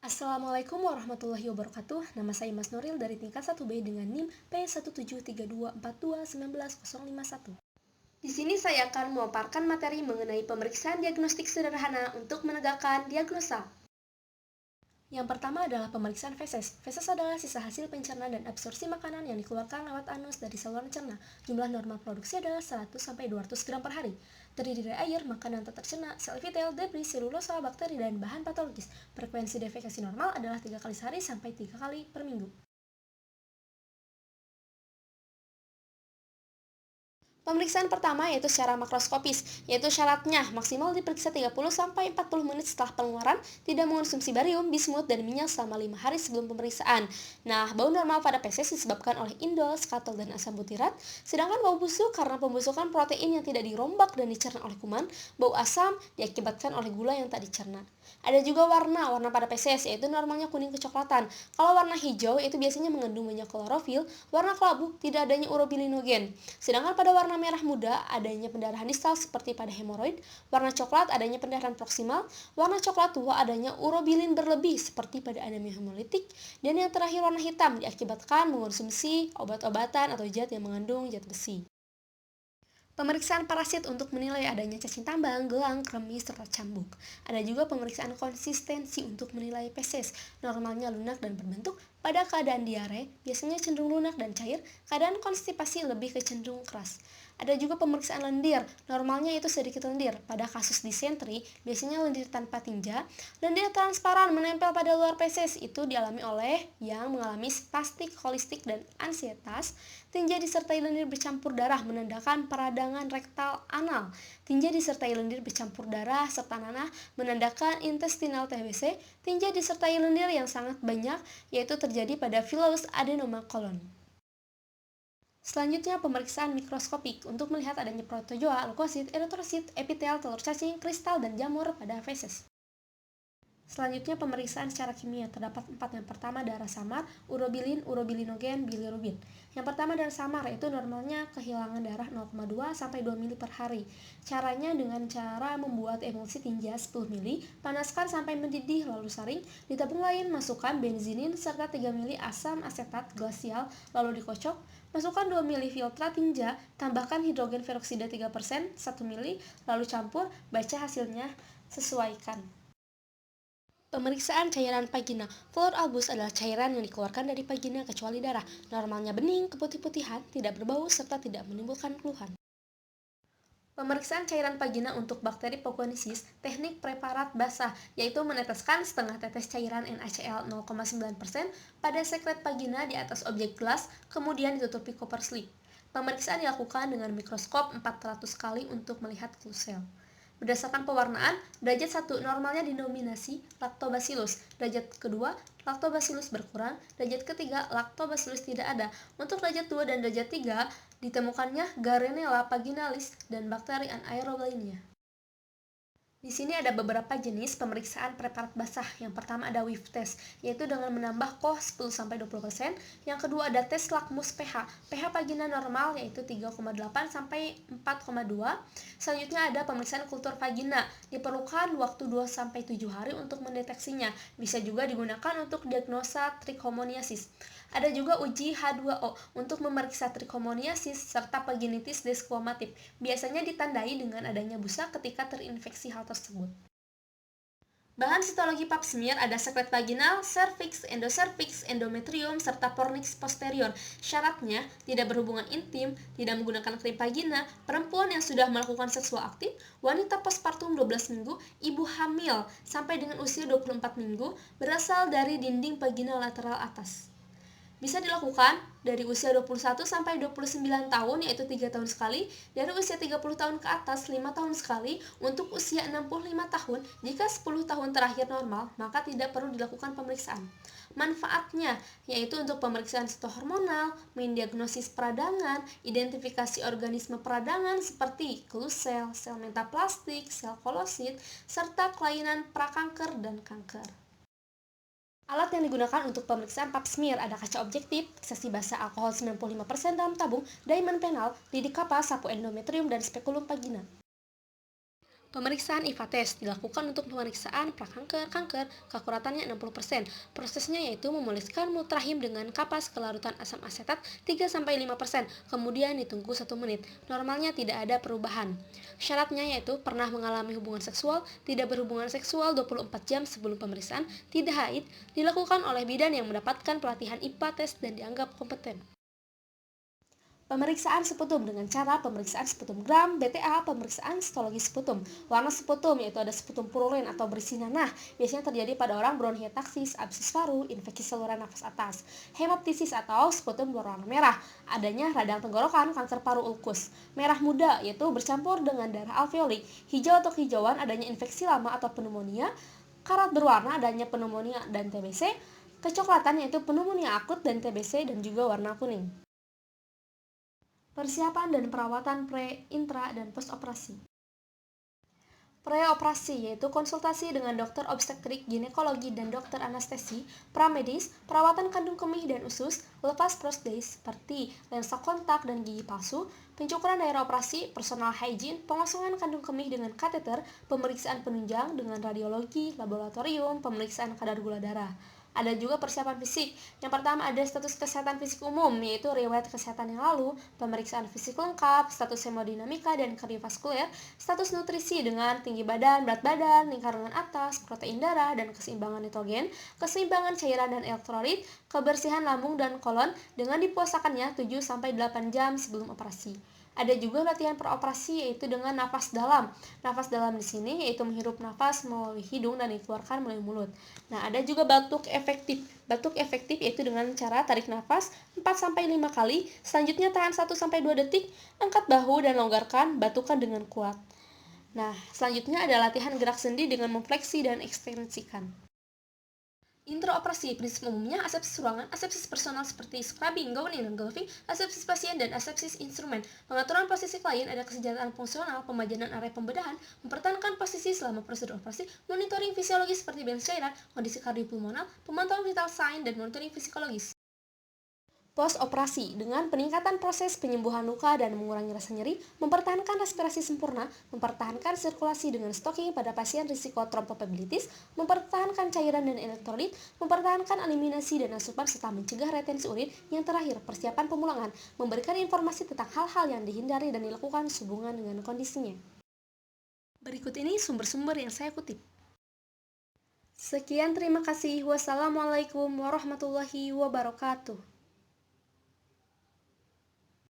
Assalamualaikum warahmatullahi wabarakatuh. Nama saya Mas Nuril dari tingkat 1B dengan NIM P17324219051. Di sini saya akan memaparkan materi mengenai pemeriksaan diagnostik sederhana untuk menegakkan diagnosa. Yang pertama adalah pemeriksaan feses. Feses adalah sisa hasil pencernaan dan absorpsi makanan yang dikeluarkan lewat anus dari saluran cerna. Jumlah normal produksi adalah 100-200 gram per hari. Terdiri dari air, makanan tak tercerna, sel epitel, debris, selulosa, bakteri, dan bahan patologis. Frekuensi defekasi normal adalah 3 kali sehari sampai 3 kali per minggu. Pemeriksaan pertama yaitu secara makroskopis, yaitu syaratnya maksimal diperiksa 30-40 menit setelah pengeluaran, tidak mengonsumsi barium, bismut, dan minyak selama 5 hari sebelum pemeriksaan. Nah, bau normal pada feses disebabkan oleh indol, skatol, dan asam butirat, sedangkan bau busuk karena pembusukan protein yang tidak dirombak dan dicerna oleh kuman, bau asam diakibatkan oleh gula yang tak dicerna. Ada juga warna pada feses, yaitu normalnya kuning kecoklatan. Kalau warna hijau, itu biasanya mengandung banyak klorofil, warna kelabu tidak adanya urobilinogen. Sedangkan pada warna merah muda adanya pendarahan distal seperti pada hemoroid, warna coklat adanya pendarahan proksimal, warna coklat tua adanya urobilin berlebih seperti pada anemia hemolitik, dan yang terakhir warna hitam diakibatkan mengonsumsi obat-obatan atau zat yang mengandung zat besi. Pemeriksaan parasit untuk menilai adanya cacing tambang, gelang, kremi, serta cambuk. Ada juga pemeriksaan konsistensi untuk menilai feses, normalnya lunak dan berbentuk. Pada keadaan diare, biasanya cenderung lunak dan cair, keadaan konstipasi lebih ke cenderung keras. Ada juga pemeriksaan lendir, normalnya itu sedikit lendir. Pada kasus disentri, biasanya lendir tanpa tinja. Lendir transparan menempel pada luar feses itu dialami oleh yang mengalami spastik holistik dan ansietas. Tinja disertai lendir bercampur darah menandakan peradangan rektal anal. Tinja disertai lendir bercampur darah serta nanah menandakan intestinal TBC. Tinja disertai lendir yang sangat banyak yaitu terjadi pada pilous adenoma colon. Selanjutnya pemeriksaan mikroskopik untuk melihat adanya protozoa, leukosit, eritrosit, epitel, telur cacing, kristal, dan jamur pada feses. Selanjutnya pemeriksaan secara kimia terdapat 4. Yang pertama darah samar, urobilin, urobilinogen, bilirubin. Yang pertama darah samar yaitu normalnya kehilangan darah 0,2 sampai 2 ml per hari. Caranya dengan cara membuat emulsi tinja 10 ml, panaskan sampai mendidih lalu saring. Di tabung lain masukkan benzinin serta 3 ml asam asetat glasial lalu dikocok. Masukkan 2 ml filtrat tinja, tambahkan hidrogen peroksida 3%, 1 ml, lalu campur, baca hasilnya, sesuaikan. Pemeriksaan cairan vagina. Fluor albus adalah cairan yang dikeluarkan dari vagina kecuali darah. Normalnya bening, keputih-putihan, tidak berbau, serta tidak menimbulkan keluhan. Pemeriksaan cairan vagina untuk bakteri Poconicis, teknik preparat basah, yaitu meneteskan setengah tetes cairan NaCl 0,9% pada sekret vagina di atas objek gelas, kemudian ditutupi koper slip. Pemeriksaan dilakukan dengan mikroskop 400 kali untuk melihat sel. Berdasarkan pewarnaan, derajat 1 normalnya dinominasi Lactobacillus, derajat kedua Lactobacillus berkurang, derajat ketiga Lactobacillus tidak ada. Untuk derajat 2 dan derajat 3 ditemukannya Gardnerella vaginalis dan bakteri anaerob lainnya. Di sini ada beberapa jenis pemeriksaan preparat basah. Yang pertama ada whiff test, yaitu dengan menambah koh 10-20%. Yang kedua ada tes lakmus pH. pH vagina normal yaitu 3,8 sampai 4,2. Selanjutnya ada pemeriksaan kultur vagina. Diperlukan waktu 2-7 hari untuk mendeteksinya. Bisa juga digunakan untuk diagnosa trichomoniasis. Ada juga uji H2O untuk memeriksa trichomoniasis serta vaginitis desquamative. Biasanya ditandai dengan adanya busa ketika terinfeksi hal tersebut. Bahan sitologi pap smear ada sekret vaginal, cervix, endocervix, endometrium, serta fornix posterior. Syaratnya tidak berhubungan intim, tidak menggunakan krim vagina, perempuan yang sudah melakukan seksual aktif, wanita postpartum 12 minggu, ibu hamil sampai dengan usia 24 minggu, berasal dari dinding vaginal lateral atas. Bisa dilakukan dari usia 21 sampai 29 tahun yaitu 3 tahun sekali, dari usia 30 tahun ke atas 5 tahun sekali, untuk usia 65 tahun jika 10 tahun terakhir normal maka tidak perlu dilakukan pemeriksaan. Manfaatnya yaitu untuk pemeriksaan sitohormonal, mendiagnosis peradangan, identifikasi organisme peradangan seperti klusel, sel metaplastik, sel kolosit, serta kelainan prakanker dan kanker. Alat yang digunakan untuk pemeriksaan pap smear ada kaca objektif, sesi basah alkohol 95% dalam tabung, diamond panel, lidik kapal, sapu endometrium, dan spekulum vagina. Pemeriksaan IVA test dilakukan untuk pemeriksaan prakanker, kanker, keakuratannya 60%. Prosesnya yaitu memoleskan mulut rahim dengan kapas ke larutan asam asetat 3-5%, kemudian ditunggu 1 menit. Normalnya tidak ada perubahan. Syaratnya yaitu pernah mengalami hubungan seksual, tidak berhubungan seksual 24 jam sebelum pemeriksaan, tidak haid, dilakukan oleh bidan yang mendapatkan pelatihan IPA test dan dianggap kompeten. Pemeriksaan sputum dengan cara pemeriksaan sputum gram, BTA, pemeriksaan histologi sputum. Warna sputum yaitu ada sputum purulen atau berisi nanah, biasanya terjadi pada orang bronkiektasis, abses paru, infeksi saluran nafas atas. Hemoptisis atau sputum berwarna merah, adanya radang tenggorokan, kanker paru ulkus. Merah muda yaitu bercampur dengan darah alveolik. Hijau atau hijauan adanya infeksi lama atau pneumonia. Karat berwarna adanya pneumonia dan TBC. Kecoklatan yaitu pneumonia akut dan TBC dan juga warna kuning. Persiapan dan perawatan pre, intra, dan post-operasi. Pre-operasi yaitu konsultasi dengan dokter obstetrik, ginekologi, dan dokter anestesi, pramedis, perawatan kandung kemih dan usus, lepas prostesis seperti lensa kontak dan gigi palsu, pencukuran daerah operasi, personal hygiene, pengosongan kandung kemih dengan kateter, pemeriksaan penunjang dengan radiologi, laboratorium, pemeriksaan kadar gula darah. Ada juga persiapan fisik. Yang pertama ada status kesehatan fisik umum, yaitu riwayat kesehatan yang lalu, pemeriksaan fisik lengkap, status hemodinamika dan kardiovaskuler, status nutrisi dengan tinggi badan, berat badan, lingkar lengan atas, protein darah, dan keseimbangan nitrogen, keseimbangan cairan dan elektrolit, kebersihan lambung dan kolon dengan dipuasakannya 7-8 jam sebelum operasi. Ada juga latihan peroperasi yaitu dengan nafas dalam. Nafas dalam di sini yaitu menghirup nafas melalui hidung dan dikeluarkan melalui mulut. Nah, ada juga batuk efektif. Batuk efektif yaitu dengan cara tarik nafas 4-5 kali, selanjutnya tahan 1-2 detik, angkat bahu dan longgarkan, batukan dengan kuat. Nah, selanjutnya ada latihan gerak sendi dengan memfleksi dan ekstensikan. Intraoperasi prinsip umumnya asepsis ruangan, asepsis personal seperti scrubbing, gowning, dan gloving, asepsis pasien, dan asepsis instrumen. Pengaturan posisi klien ada kesejahteraan fungsional, pemajanan area pembedahan, mempertahankan posisi selama prosedur operasi, monitoring fisiologi seperti balance cairan, kondisi kardiopulmonal, pemantauan vital sign, dan monitoring psikologis. Post-operasi dengan peningkatan proses penyembuhan luka dan mengurangi rasa nyeri, mempertahankan respirasi sempurna, mempertahankan sirkulasi dengan stocking pada pasien risiko tromboflebitis, mempertahankan cairan dan elektrolit, mempertahankan eliminasi dan asupan serta mencegah retensi urin. Yang terakhir, persiapan pemulangan, memberikan informasi tentang hal-hal yang dihindari dan dilakukan sehubungan dengan kondisinya. Berikut ini sumber-sumber yang saya kutip. Sekian, terima kasih. Wassalamualaikum warahmatullahi wabarakatuh.